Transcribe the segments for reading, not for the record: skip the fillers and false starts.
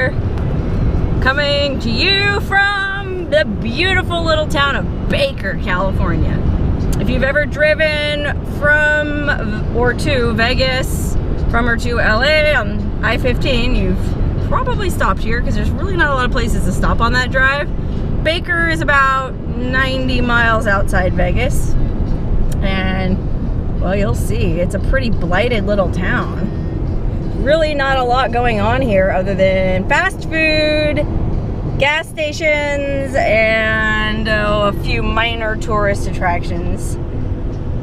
here, coming to you from the beautiful little town of Baker, California. If you've ever driven from or to Vegas, from or to LA on I-15, you've probably stopped here because there's really not a lot of places to stop on that drive. Baker is about 90 miles outside Vegas, and well, you'll see, it's a pretty blighted little town. Really not a lot going on here other than fast food, gas stations, and a few minor tourist attractions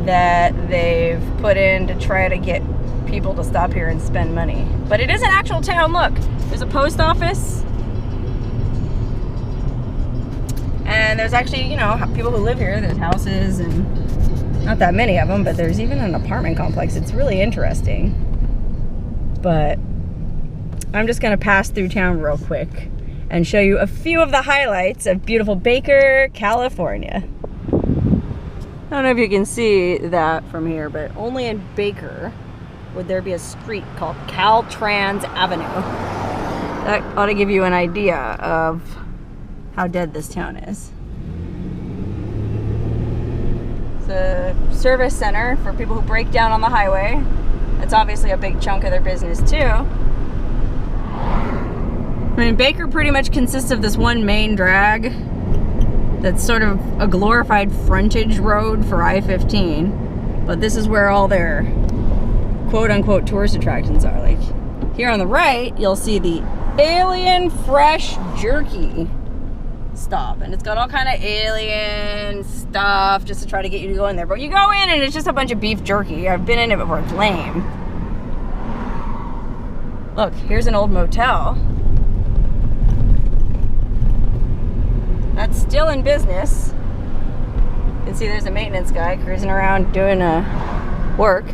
that they've put in to try to get people to stop here and spend money. But it is an actual town. Look, there's a post office, and there's actually, you know, people who live here. There's houses, and not that many of them, but there's even an apartment complex. It's really interesting. But I'm just gonna pass through town real quick and show you a few of the highlights of beautiful Baker, California. I don't know if you can see that from here, but only in Baker would there be a street called Caltrans Avenue. That ought to give you an idea of how dead this town is. It's a service center for people who break down on the highway. That's obviously a big chunk of their business too. I mean, Baker pretty much consists of this one main drag that's sort of a glorified frontage road for I-15, but this is where all their quote-unquote tourist attractions are. Like here on the right, you'll see the Alien Fresh Jerky stop, and it's got all kind of alien stuff just to try to get you to go in there. But you go in and it's just a bunch of beef jerky. I've been in it before. It's lame. Look, here's an old motel that's still in business. You can see there's a maintenance guy cruising around doing work.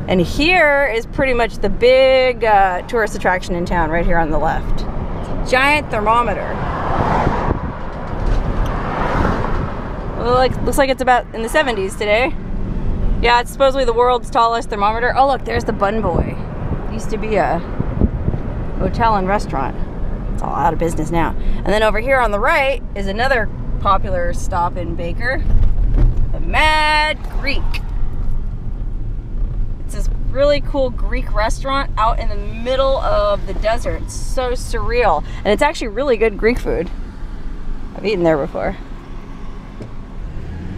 And here is pretty much the big tourist attraction in town, right here on the left. It's a giant thermometer. Well, looks like it's about in the 70s today. Yeah, it's supposedly the world's tallest thermometer. Oh look, there's the Bun Boy. It used to be a hotel and restaurant. It's all out of business now. And then over here on the right is another popular stop in Baker, the Mad Greek. It's this really cool Greek restaurant out in the middle of the desert. It's so surreal. And it's actually really good Greek food. I've eaten there before.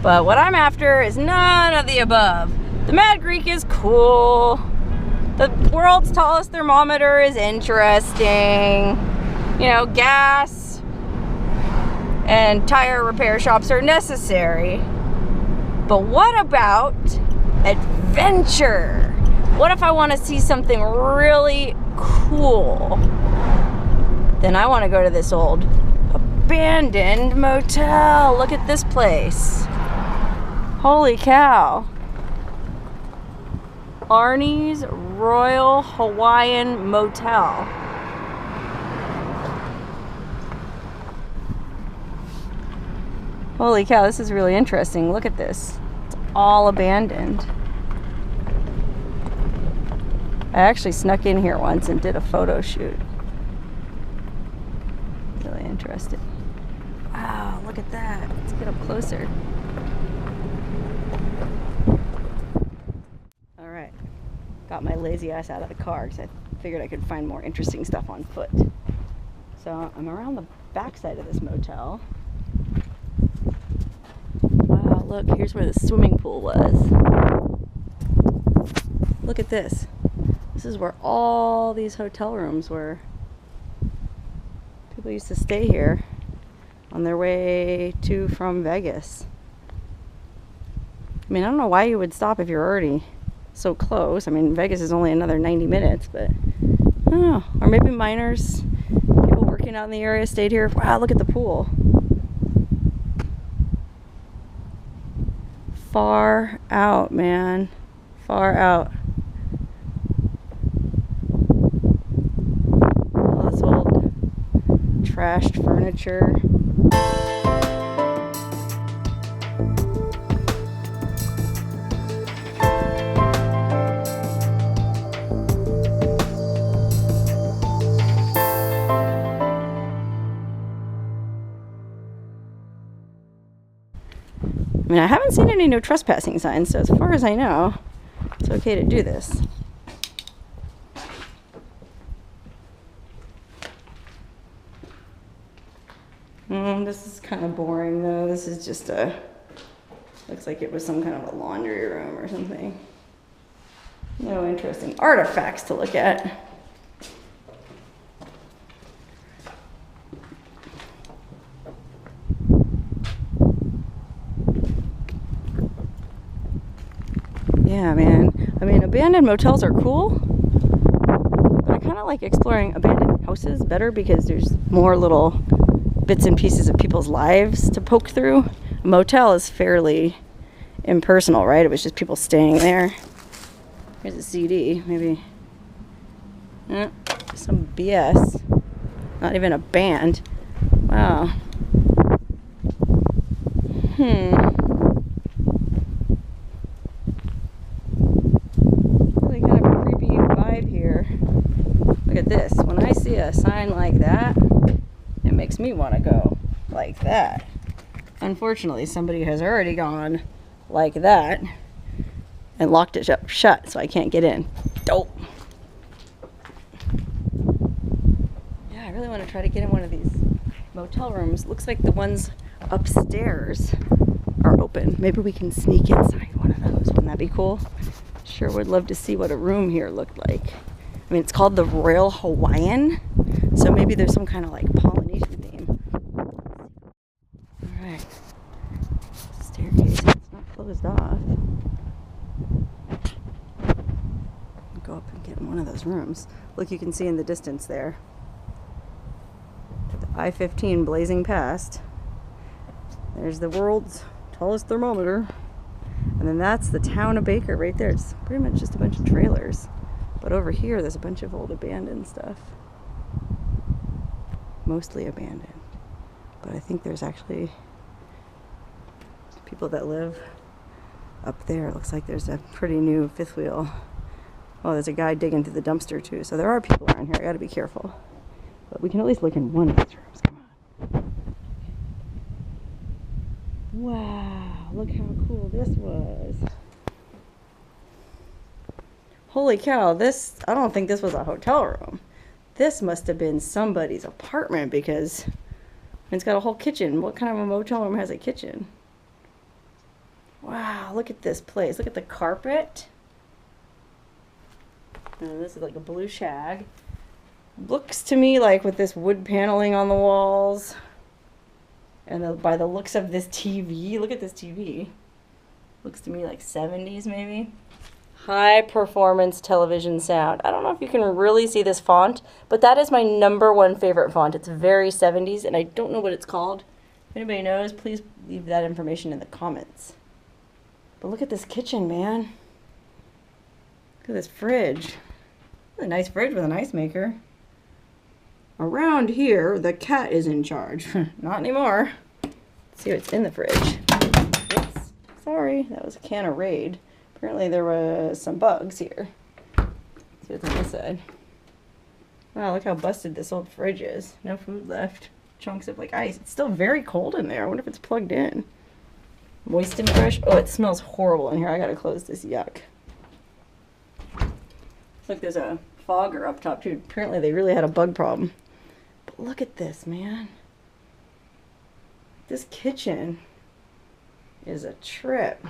But what I'm after is none of the above. The Mad Greek is cool. The world's tallest thermometer is interesting. You know, gas and tire repair shops are necessary. But what about adventure? What if I want to see something really cool? Then I want to go to this old abandoned motel. Look at this place. Holy cow. Arnie's Royal Hawaiian Motel. Holy cow, this is really interesting. Look at this. It's all abandoned. I actually snuck in here once and did a photo shoot. Really interesting. Wow, look at that. Let's get up closer. Alright, got my lazy ass out of the car because I figured I could find more interesting stuff on foot. So I'm around the back side of this motel. Wow, look, here's where the swimming pool was. Look at this. This is where all these hotel rooms were. People used to stay here on their way to from Vegas. I mean, I don't know why you would stop if you're already so close. I mean, Vegas is only another 90 minutes, but I don't know. Or maybe miners, people working out in the area stayed here. Wow, look at the pool. Far out, man. Far out. All this old trashed furniture. mean, I haven't seen any no trespassing signs, so as far as I know, it's okay to do this. This is kind of boring though. This is just looks like it was some kind of a laundry room or something. No interesting artifacts to look at. Yeah, man. I mean, abandoned motels are cool, but I kind of like exploring abandoned houses better because there's more little bits and pieces of people's lives to poke through. A motel is fairly impersonal, right? It was just people staying there. Here's a CD, maybe. Some BS. Not even a band. Wow. Really kind of a creepy vibe here. Look at this. When I see a sign like that, it makes me want to go like that. Unfortunately, somebody has already gone like that and locked it up shut, so I can't get in. Dope. Yeah, I really want to try to get in one of these motel rooms. Looks like the ones upstairs are open. Maybe we can sneak inside one of those. Wouldn't that be cool? Sure would love to see what a room here looked like. I mean, it's called the Royal Hawaiian, so maybe there's some kind of like Polynesian theme. All right. Staircase. It's not closed off. Go up and get in one of those rooms. Look, you can see in the distance there the I-15 blazing past. There's the world's tallest thermometer, and then that's the town of Baker right there. It's pretty much just a bunch of trailers, but over here there's a bunch of old abandoned stuff, mostly abandoned, but I think there's actually people that live up there. It looks like there's a pretty new fifth wheel. Oh, there's a guy digging through the dumpster too. So there are people around here. I gotta be careful. But we can at least look in one of these rooms. Come on. Wow, look how cool this was. Holy cow, this, I don't think this was a hotel room. This must have been somebody's apartment because it's got a whole kitchen. What kind of a motel room has a kitchen? Wow, look at this place. Look at the carpet. And this is like a blue shag. Looks to me like with this wood paneling on the walls. And by the looks of this TV, look at this TV. Looks to me like 70s maybe. High performance television sound. I don't know if you can really see this font, but that is my #1 favorite font. It's very 70s and I don't know what it's called. If anybody knows, please leave that information in the comments. But look at this kitchen, man. Look at this fridge. A nice fridge with an ice maker. Around here, the cat is in charge. Not anymore. Let's see what's in the fridge. Oops. Sorry, that was a can of Raid. Apparently there was some bugs here. Let's see what's on this side. Wow, look how busted this old fridge is. No food left. Chunks of like ice. It's still very cold in there. I wonder if it's plugged in. Moisten brush. Oh, it smells horrible in here. I gotta close this. Yuck. Look, there's a fogger up top too. Apparently they really had a bug problem. But look at this, man. This kitchen is a trip.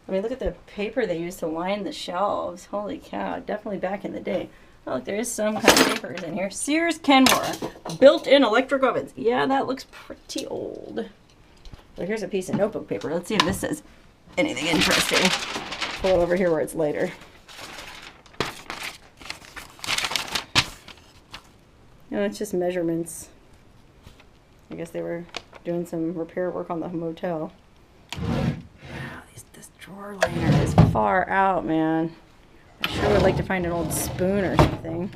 I mean, look at the paper they used to line the shelves. Holy cow, definitely back in the day. Oh, look, there is some kind of papers in here. Sears Kenmore, built-in electric ovens. Yeah, that looks pretty old. So here's a piece of notebook paper. Let's see if this says anything interesting. Pull it over here where it's lighter. No, it's just measurements. I guess they were doing some repair work on the motel. Wow, this drawer liner is far out, man. I sure would like to find an old spoon or something.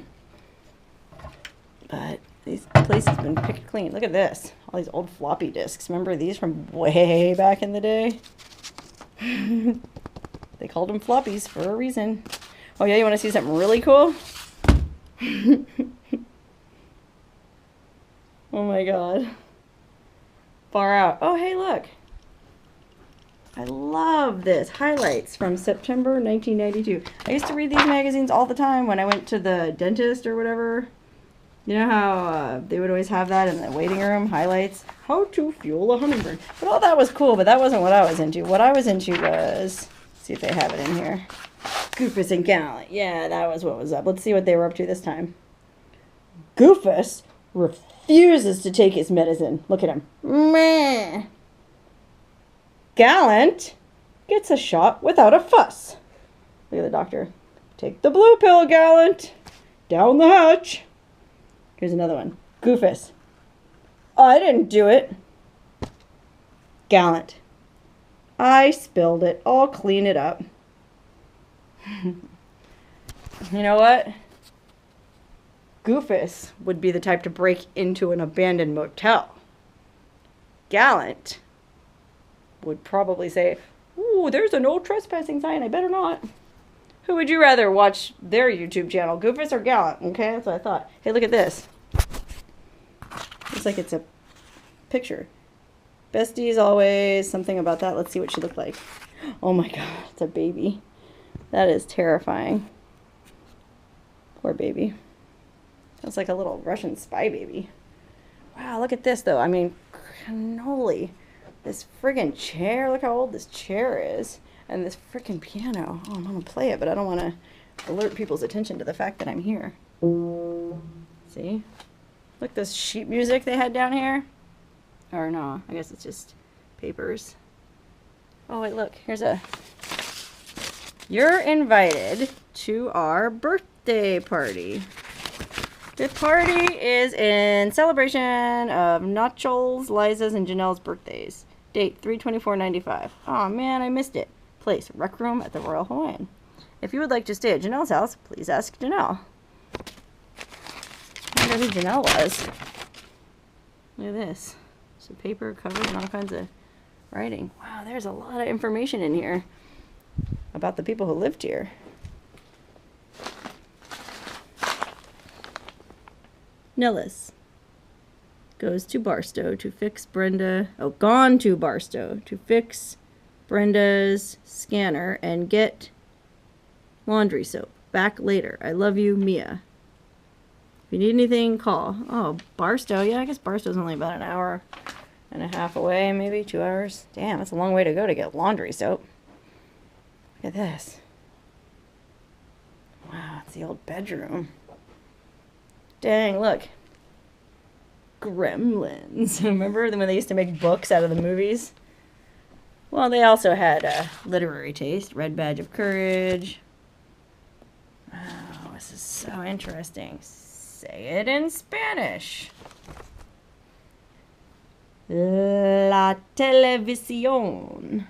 But this place has been picked clean. Look at this. All these old floppy disks. Remember these from way back in the day? They called them floppies for a reason. Oh yeah, you want to see something really cool? Oh my god. Far out. Oh hey, look. I love this. Highlights from September 1992. I used to read these magazines all the time when I went to the dentist or whatever. You know how they would always have that in the waiting room? Highlights. How to fuel a hummingbird. But all that was cool, but that wasn't what I was into. What I was into was... see if they have it in here. Goofus and Gallant. Yeah, that was what was up. Let's see what they were up to this time. Goofus refuses to take his medicine. Look at him. Meh. Gallant gets a shot without a fuss. Look at the doctor. Take the blue pill, Gallant. Down the hatch. Here's another one. Goofus. I didn't do it. Gallant. I spilled it. I'll clean it up. You know what? Goofus would be the type to break into an abandoned motel. Gallant would probably say, ooh, there's a no trespassing sign. I better not. Who would you rather watch their YouTube channel, Goofus or Gallant? Okay, that's what I thought. Hey, look at this. Looks like it's a picture. Besties always, something about that. Let's see what she looked like. Oh my god, it's a baby. That is terrifying. Poor baby. That's like a little Russian spy baby. Wow, look at this though. I mean, cannoli. This friggin' chair. Look how old this chair is. And this frickin' piano. Oh, I'm gonna play it, but I don't want to alert people's attention to the fact that I'm here. See? Look, this sheet music they had down here. Or no, I guess it's just papers. Oh, wait, look. Here's a... You're invited to our birthday party. The party is in celebration of Nachol's, Liza's, and Janelle's birthdays. Date 3/24/95. Oh man, I missed it. Place, Rec Room at the Royal Hawaiian. If you would like to stay at Janelle's house, please ask Janelle. I wonder who Janelle was. Look at this. Some paper covered and all kinds of writing. Wow, there's a lot of information in here about the people who lived here. Nillis goes to Barstow to fix Brenda. Oh, gone to Barstow to fix Brenda's scanner and get laundry soap. Back later. I love you, Mia. If you need anything, call. Oh, Barstow. Yeah, I guess Barstow's only about an hour and a half away, maybe 2 hours. Damn, that's a long way to go to get laundry soap. Look at this. Wow, it's the old bedroom. Dang, look. Gremlins. Remember when they used to make books out of the movies? Well, they also had a literary taste. Red Badge of Courage. Oh, this is so interesting. Say it in Spanish. La televisión.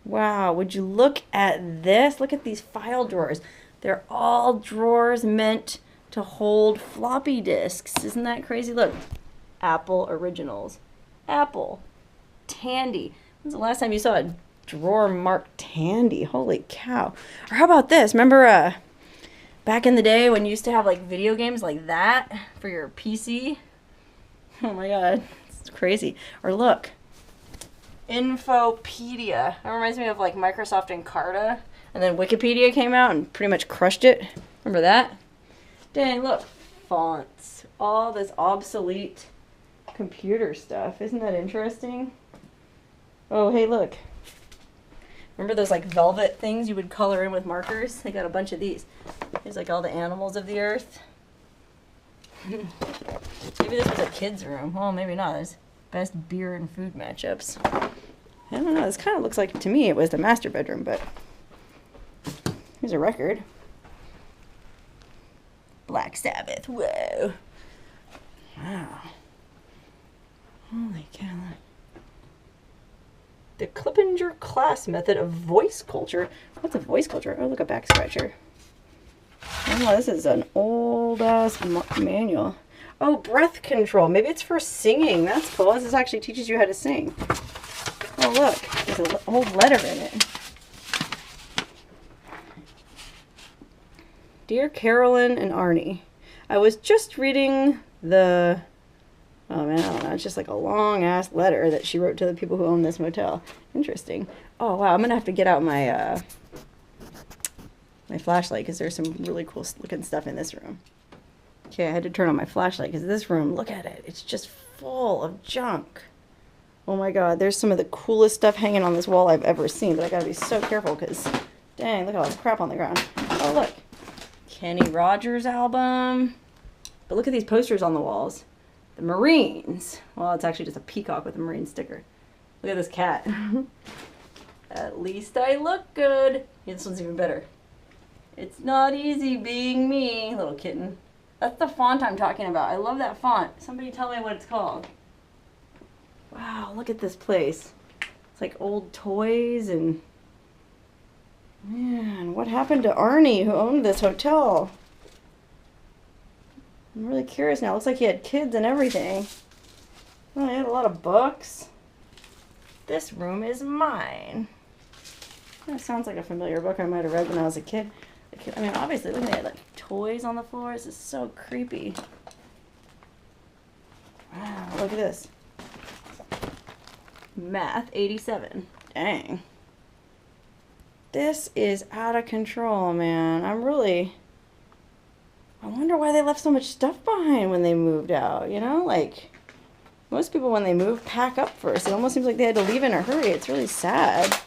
Wow, would you look at this? Look at these file drawers. They're all drawers meant to hold floppy disks. Isn't that crazy? Look, Apple Originals. Apple. Tandy. When's the last time you saw a drawer marked Tandy? Holy cow. Or how about this? Remember back in the day when you used to have like video games like that for your PC? Oh my god. It's crazy. Or look. Infopedia. That reminds me of like Microsoft Encarta. And then Wikipedia came out and pretty much crushed it. Remember that? Dang, look. Fonts. All this obsolete computer stuff. Isn't that interesting? Oh, hey, look. Remember those like velvet things you would color in with markers? They got a bunch of these. There's like all the animals of the earth. Maybe this was a kid's room. Well, maybe not. There's best beer and food matchups. I don't know. This kind of looks like, to me, it was the master bedroom, but here's a record. Black Sabbath. Whoa. Wow. Holy cow. The Clippinger class method of voice culture. What's a voice culture? Oh, look, a back scratcher. Oh, this is an old-ass manual. Oh, breath control. Maybe it's for singing. That's cool. This actually teaches you how to sing. Oh, look. There's an old letter in it. Dear Carolyn and Arnie, I was just reading the Oh man, I don't know. It's just like a long ass letter that she wrote to the people who own this motel. Interesting. Oh wow, I'm gonna have to get out my my flashlight because there's some really cool looking stuff in this room. Okay, I had to turn on my flashlight because this room, look at it. It's just full of junk. Oh my god, there's some of the coolest stuff hanging on this wall I've ever seen, but I gotta be so careful because, dang, look at all this crap on the ground. Oh look, Kenny Rogers album. But look at these posters on the walls. The Marines. Well, it's actually just a peacock with a Marine sticker. Look at this cat. At least I look good. Yeah, this one's even better. It's not easy being me, little kitten. That's the font I'm talking about. I love that font. Somebody tell me what it's called. Wow, look at this place. It's like old toys and... Man, what happened to Arnie who owned this hotel? I'm really curious now. It looks like he had kids and everything. Oh, he had a lot of books. This room is mine. That sounds like a familiar book I might have read when I was a kid. I mean, obviously, look at it, like toys on the floor. This is so creepy. Wow, look at this. Math 87. Dang. This is out of control, man. I wonder why they left so much stuff behind when they moved out, you know? Like, most people when they move pack up first. It almost seems like they had to leave in a hurry. It's really sad.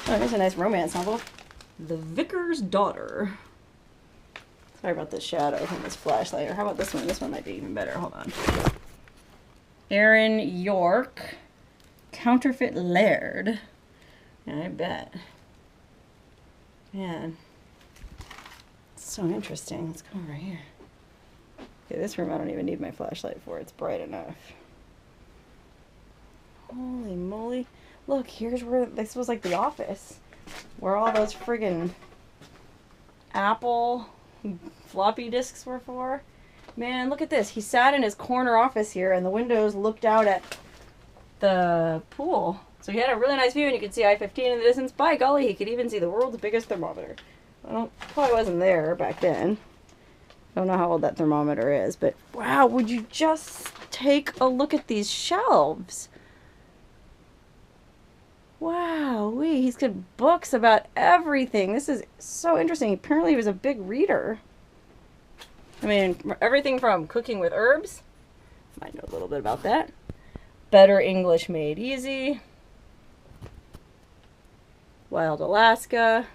Oh, there's a nice romance novel. The Vicar's Daughter. Sorry about the shadow from this flashlight. Or how about this one? This one might be even better. Hold on. Aaron York. Counterfeit Laird. Yeah, I bet. Man. It's so interesting. Let's go over here. Okay, this room I don't even need my flashlight for. It's bright enough. Holy moly. Look, here's where this was like the office. Where all those friggin' Apple floppy disks were for. Man, look at this. He sat in his corner office here and the windows looked out at the pool. So he had a really nice view and you could see I-15 in the distance. By golly, he could even see the world's biggest thermometer. Probably wasn't there back then. Don't know how old that thermometer is, but wow, would you just take a look at these shelves? Wow, he's got books about everything. This is so interesting. Apparently he was a big reader. I mean, everything from cooking with herbs. Might know a little bit about that. Better English Made Easy. Wild Alaska.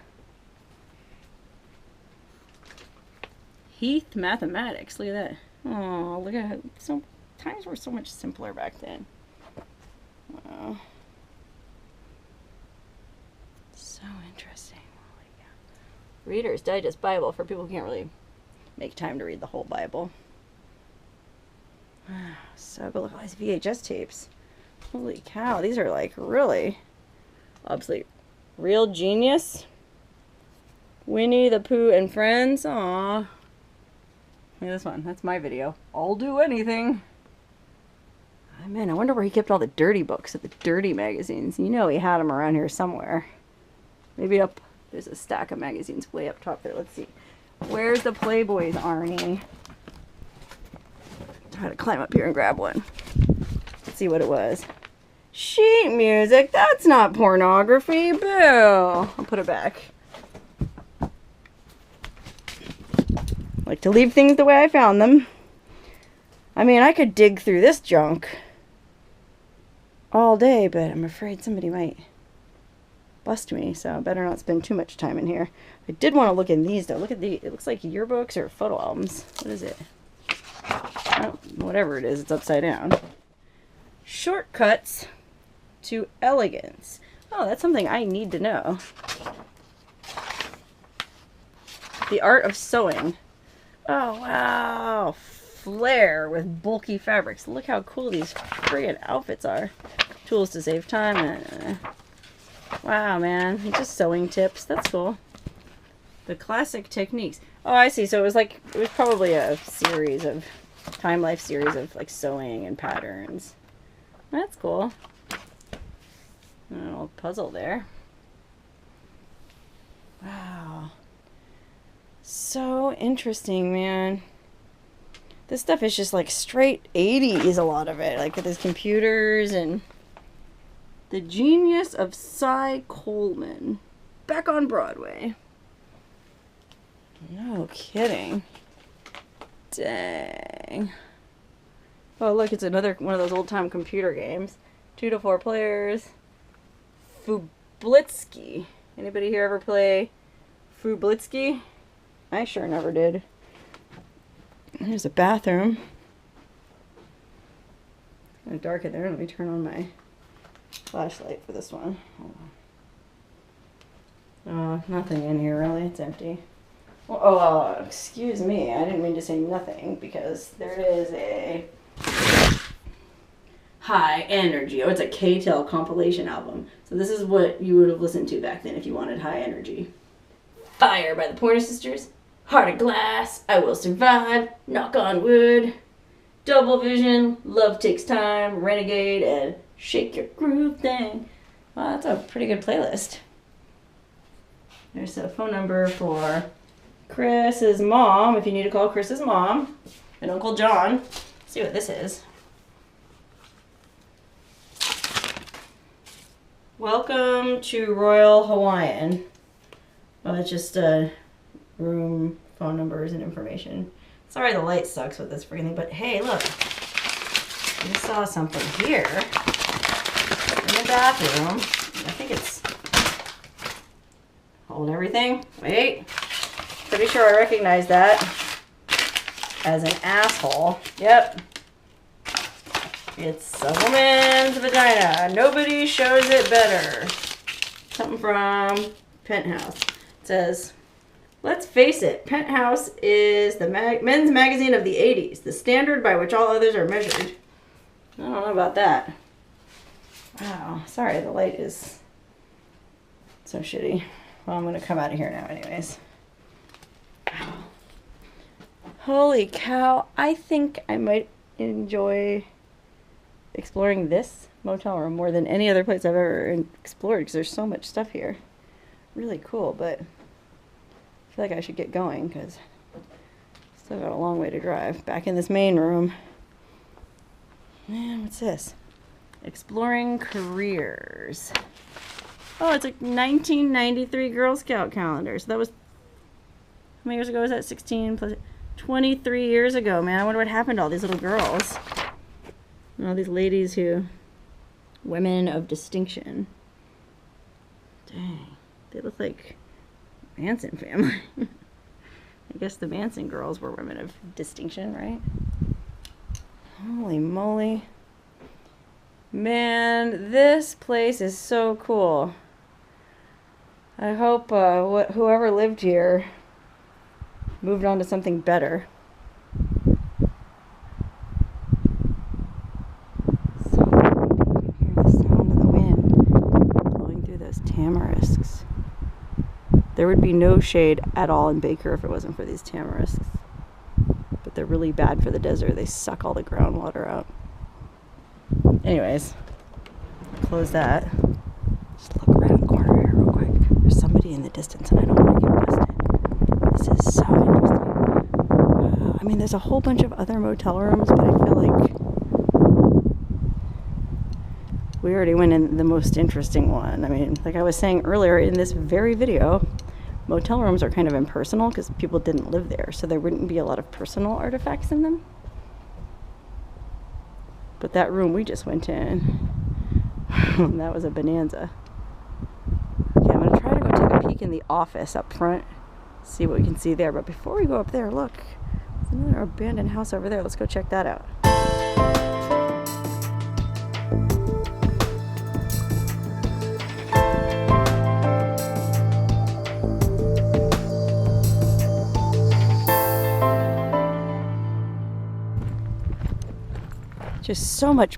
Heath Mathematics. Look at that. Oh, look at how times were so much simpler back then. Wow. So interesting. Holy cow. Reader's Digest Bible for people who can't really make time to read the whole Bible. So good. Look at all these VHS tapes. Holy cow. These are like really obsolete. Real Genius. Winnie the Pooh and Friends. Aww. Look at this one. That's my video. I'll do anything. Oh, man, I wonder where he kept all the dirty books at the dirty magazines. You know he had them around here somewhere. Maybe up. There's a stack of magazines way up top there. Let's see. Where's the Playboys, Arnie? Try to climb up here and grab one. Let's see what it was. Sheet music. That's not pornography. Boo. I'll put it back. Like to leave things the way I found them. I mean, I could dig through this junk all day, but I'm afraid somebody might bust me, so I better not spend too much time in here. I did want to look in these, though. Look at these. It looks like yearbooks or photo albums. What is it? Oh, whatever it is, it's upside down. Shortcuts to elegance. Oh, that's something I need to know. The art of sewing. Oh, wow. Flair with bulky fabrics. Look how cool these friggin' outfits are. Tools to save time. Wow, man. Just sewing tips. That's cool. The classic techniques. Oh, I see. So it was probably a series of, Time Life series of like sewing and patterns. That's cool. A little puzzle there. Wow. So interesting, man. This stuff is just like straight 80s, a lot of it. Like with his computers and The Genius of Cy Coleman. Back on Broadway. No kidding. Dang. Oh, look, it's another one of those old-time computer games. 2 to 4 players. Fublitsky. Anybody here ever play Fublitsky? I sure never did. There's a bathroom. It's kind of dark in there. Let me turn on my flashlight for this one. Hold on. Oh, nothing in here really. It's empty. Oh, excuse me. I didn't mean to say nothing because there is a High Energy. Oh, it's a K-Tel compilation album. So this is what you would have listened to back then if you wanted high energy. Fire by the Pointer Sisters. Heart of Glass. I Will Survive. Knock on Wood. Double Vision. Love Takes Time. Renegade. And Shake Your Groove Thing. Wow, that's a pretty good playlist. There's a phone number for Chris's mom, if you need to call Chris's mom. And Uncle John. Let's see what this is. Welcome to Royal Hawaiian. Well, it's just room, phone numbers, and information. Sorry the light sucks with this freaking thing, but hey, look. I just saw something here in the bathroom. I think it's... Hold everything. Wait. Pretty sure I recognize that as an asshole. Yep. It's a woman's vagina. Nobody shows it better. Something from Penthouse. It says, let's face it, Penthouse is the men's magazine of the 80s, the standard by which all others are measured. I don't know about that. Wow. Sorry, the light is so shitty. Well, I'm going to come out of here now anyways. Wow. Holy cow. I think I might enjoy exploring this motel room more than any other place I've ever explored because there's so much stuff here. Really cool, but I feel like I should get going because I still got a long way to drive. Back in this main room. Man, what's this? Exploring careers. Oh, it's a 1993 Girl Scout calendar. So that was, how many years ago was that? 16 plus 23 years ago, man. I wonder what happened to all these little girls. And all these ladies who, women of distinction. Dang, they look like Manson family. I guess the Manson girls were women of distinction, right? Holy moly. Man, this place is so cool. I hope whoever lived here moved on to something better. So you can hear the sound of the wind blowing through those tamarisks. There would be no shade at all in Baker if it wasn't for these tamarisks. But they're really bad for the desert. They suck all the groundwater out. Anyways, close that. Just look around the corner here real quick. There's somebody in the distance and I don't want to get busted. This is so interesting. I mean, there's a whole bunch of other motel rooms, but I feel like we already went in the most interesting one. I mean, like I was saying earlier in this very video, motel rooms are kind of impersonal because people didn't live there, so there wouldn't be a lot of personal artifacts in them. But that room we just went in, that was a bonanza. Okay, I'm going to try to go take a peek in the office up front, see what we can see there. But before we go up there, look, there's another abandoned house over there. Let's go check that out. Just so much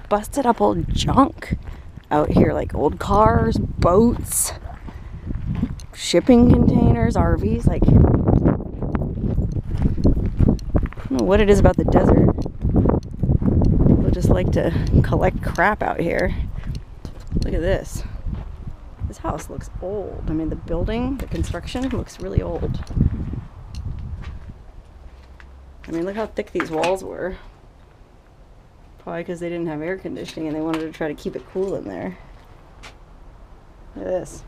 busted up old junk out here, like old cars, boats, shipping containers, RVs. Like, I don't know what it is about the desert. People just like to collect crap out here. Look at this. This house looks old. I mean, the building, the construction looks really old. I mean, look how thick these walls were. Probably because they didn't have air conditioning and they wanted to try to keep it cool in there. Look at this.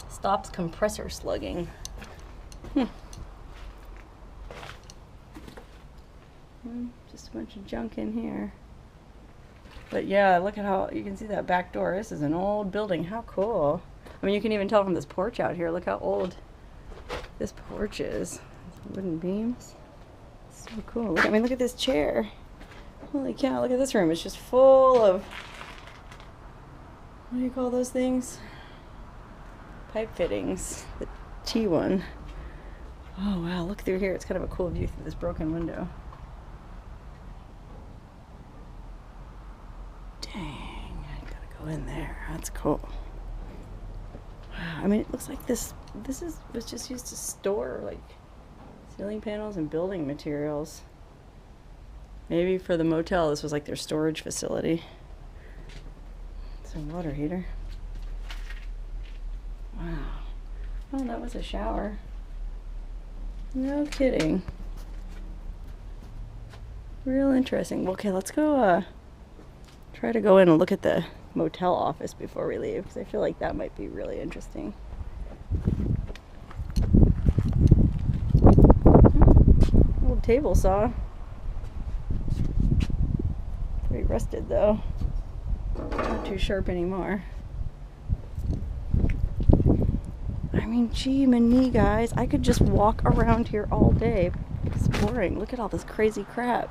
Stops compressor slugging. Just a bunch of junk in here. But yeah, look at how you can see that back door. This is an old building. How cool. I mean, you can even tell from this porch out here. Look how old this porch is. Wooden beams. So cool. Look, I mean, look at this chair. Holy cow, look at this room. It's just full of, what do you call those things? Pipe fittings. The T one. Oh wow, look through here. It's kind of a cool view through this broken window. Dang, I gotta go in there. That's cool. Wow, I mean, it looks like this was just used to store like ceiling panels and building materials. Maybe for the motel, this was like their storage facility. It's a water heater. Wow. Oh, that was a shower. No kidding. Real interesting. Okay, let's go try to go in and look at the motel office before we leave, because I feel like that might be really interesting. Old table saw. Pretty rusted though. Not too sharp anymore. I mean, gee, many guys, I could just walk around here all day exploring. Look at all this crazy crap.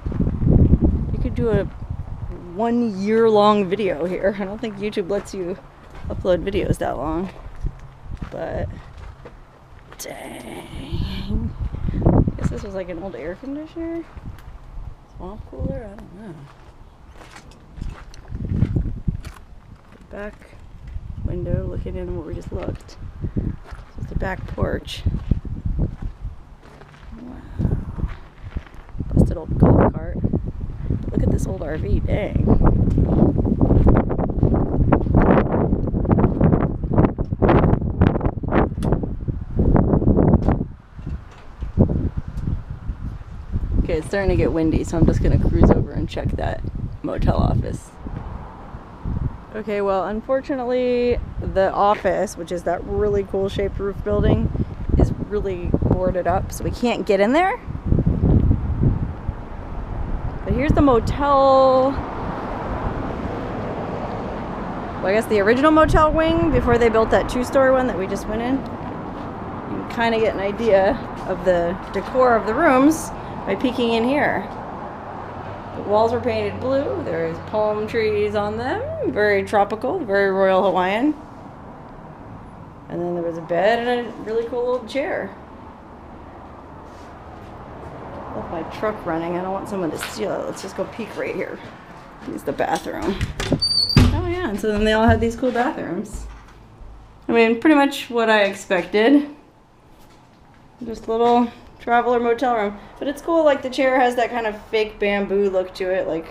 You could do a 1 year long video here. I don't think YouTube lets you upload videos that long. But dang. I guess this was like an old air conditioner? Swamp cooler? I don't know. The back window looking in where we just looked. This is the back porch. Wow. Busted old golf cart. Look at this old RV, dang. Okay, it's starting to get windy, so I'm just gonna cruise over and check that motel office. Okay, well, unfortunately, the office, which is that really cool shaped roof building, is really boarded up, so we can't get in there. But here's the motel. Well, I guess the original motel wing before they built that 2-story one that we just went in. You can kind of get an idea of the decor of the rooms by peeking in here. The walls are painted blue. There's palm trees on them. Very tropical, very Royal Hawaiian. And then there was a bed and a really cool little chair. Left my truck running. I don't want someone to steal it. Let's just go peek right here. Here's the bathroom. Oh yeah, and so then they all had these cool bathrooms. I mean, pretty much what I expected. Just a little traveler motel room. But it's cool, like the chair has that kind of fake bamboo look to it, like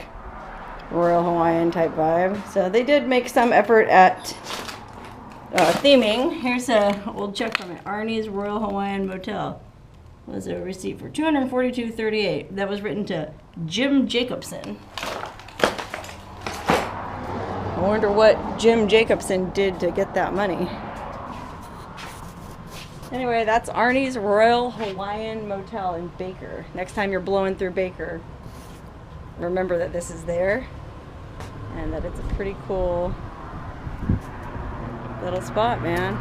Royal Hawaiian type vibe. So they did make some effort at theming. Here's a old check from it. Arnie's Royal Hawaiian Motel. Was a receipt for $242.38. That was written to Jim Jacobson. I wonder what Jim Jacobson did to get that money. Anyway, that's Arnie's Royal Hawaiian Motel in Baker. Next time you're blowing through Baker, remember that this is there and that it's a pretty cool little spot, man.